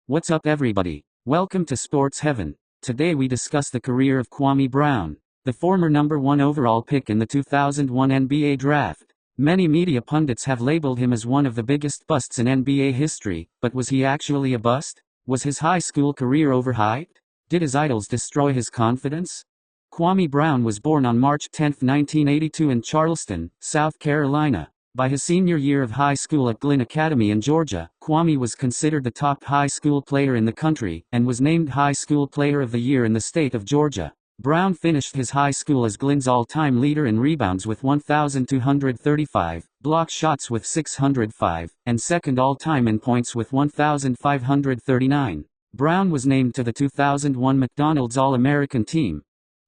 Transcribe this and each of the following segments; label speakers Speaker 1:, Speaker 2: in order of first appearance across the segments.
Speaker 1: What's up everybody? Welcome to Sports Heaven. Today we discuss the career of Kwame Brown, the former number 1 overall pick in the 2001 NBA draft. Many media pundits have labeled him as one of the biggest busts in NBA history, but was he actually a bust? Was his high school career overhyped? Did his idols destroy his confidence? Kwame Brown was born on March 10, 1982 in Charleston, South Carolina. By his senior year of high school at Glenn Academy in Georgia, Kwame was considered the top high school player in the country, and was named High School Player of the Year in the state of Georgia. Brown finished his high school as Glenn's all-time leader in rebounds with 1,235, block shots with 605, and second all-time in points with 1,539. Brown was named to the 2001 McDonald's All-American team.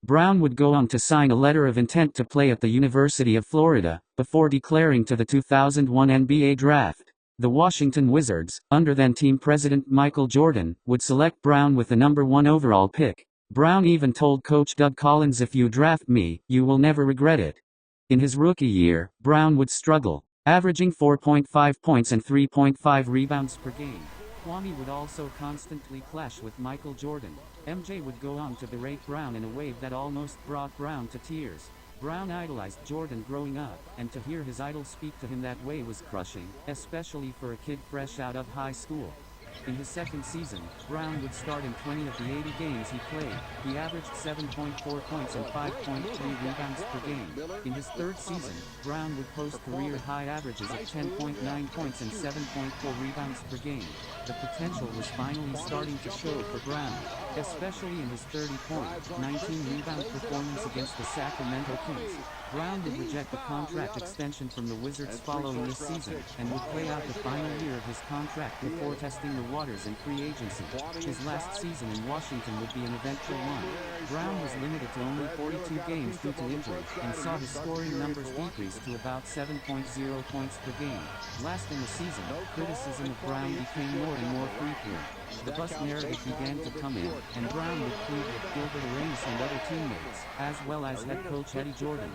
Speaker 1: Brown would go on to sign a letter of intent to play at the University of Florida, before declaring to the 2001 NBA draft. The Washington Wizards, under then team president Michael Jordan, would select Brown with the number 1 overall pick. Brown even told coach Doug Collins, "If you draft me, you will never regret it." In his rookie year, Brown would struggle, averaging 4.5 points and 3.5 rebounds per game. Kwame would also constantly clash with Michael Jordan. MJ would go on to berate Brown in a way that almost brought Brown to tears. Brown idolized Jordan growing up, and to hear his idol speak to him that way was crushing, especially for a kid fresh out of high school. In his second season, Brown would start in 20 of the 80 games he played. He averaged 7.4 points and 5.3 rebounds per game. In his third season, Brown would post career-high averages of 10.9 points and 7.4 rebounds per game. The potential was finally starting to show for Brown, especially in his 30-point, 19-rebound performance against the Sacramento Kings. Brown would reject the contract extension from the Wizards following this season, and would play out the final year of his contract before testing the waters in free agency. His last season in Washington would be an eventful one. Brown was limited to only 42 games due to injury, and saw his scoring numbers decrease to about 7.0 points per game. Last in the season, criticism of Brown became more and more frequent. The bust narrative began to come in, and Brown would plead with Gilbert Arenas and other teammates, as well as head coach Eddie Jordan.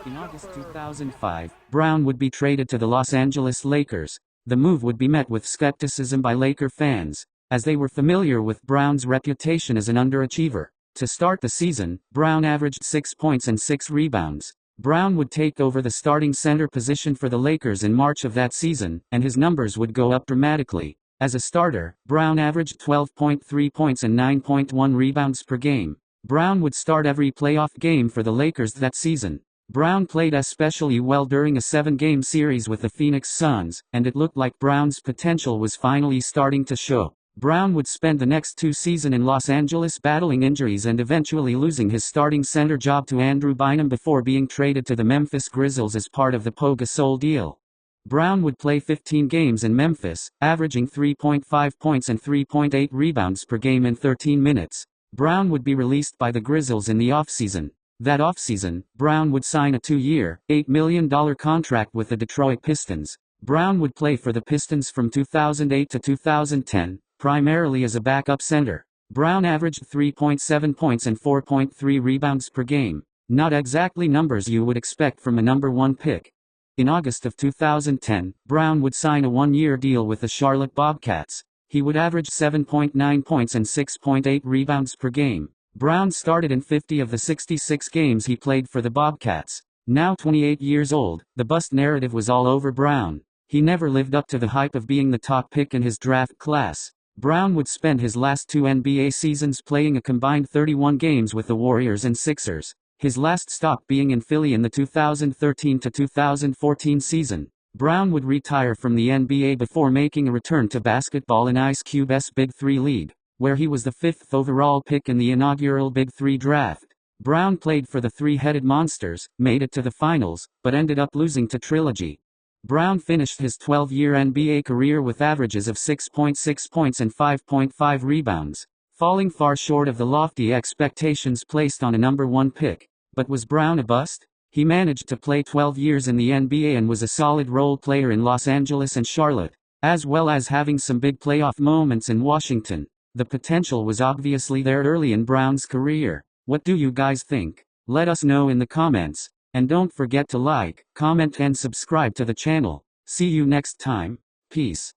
Speaker 1: In August 2005, Brown would be traded to the Los Angeles Lakers. The move would be met with skepticism by Laker fans, as they were familiar with Brown's reputation as an underachiever. To start the season, Brown averaged 6 points and 6 rebounds. Brown would take over the starting center position for the Lakers in March of that season, and his numbers would go up dramatically. As a starter, Brown averaged 12.3 points and 9.1 rebounds per game. Brown would start every playoff game for the Lakers that season. Brown played especially well during a 7-game series with the Phoenix Suns, and it looked like Brown's potential was finally starting to show. Brown would spend the next 2 seasons in Los Angeles battling injuries and eventually losing his starting center job to Andrew Bynum before being traded to the Memphis Grizzlies as part of the Pau Gasol deal. Brown would play 15 games in Memphis, averaging 3.5 points and 3.8 rebounds per game in 13 minutes. Brown would be released by the Grizzlies in the offseason. That offseason, Brown would sign a 2-year, $8 million contract with the Detroit Pistons. Brown would play for the Pistons from 2008 to 2010, primarily as a backup center. Brown averaged 3.7 points and 4.3 rebounds per game. Not exactly numbers you would expect from a number 1 pick. In August of 2010, Brown would sign a 1-year deal with the Charlotte Bobcats. He would average 7.9 points and 6.8 rebounds per game. Brown started in 50 of the 66 games he played for the Bobcats. Now 28 years old, the bust narrative was all over Brown. He never lived up to the hype of being the top pick in his draft class. Brown would spend his last 2 NBA seasons playing a combined 31 games with the Warriors and Sixers, his last stop being in Philly in the 2013 to 2014 season. Brown would retire from the NBA before making a return to basketball in Ice Cube's Big 3 League, where he was the 5th overall pick in the inaugural Big 3 draft. Brown played for the Three-Headed Monsters, made it to the finals, but ended up losing to Trilogy. Brown finished his 12-year NBA career with averages of 6.6 points and 5.5 rebounds, falling far short of the lofty expectations placed on a number 1 pick. But was Brown a bust? He managed to play 12 years in the NBA and was a solid role player in Los Angeles and Charlotte, as well as having some big playoff moments in Washington. The potential was obviously there early in Brown's career. What do you guys think? Let us know in the comments. And don't forget to like, comment and subscribe to the channel. See you next time. Peace.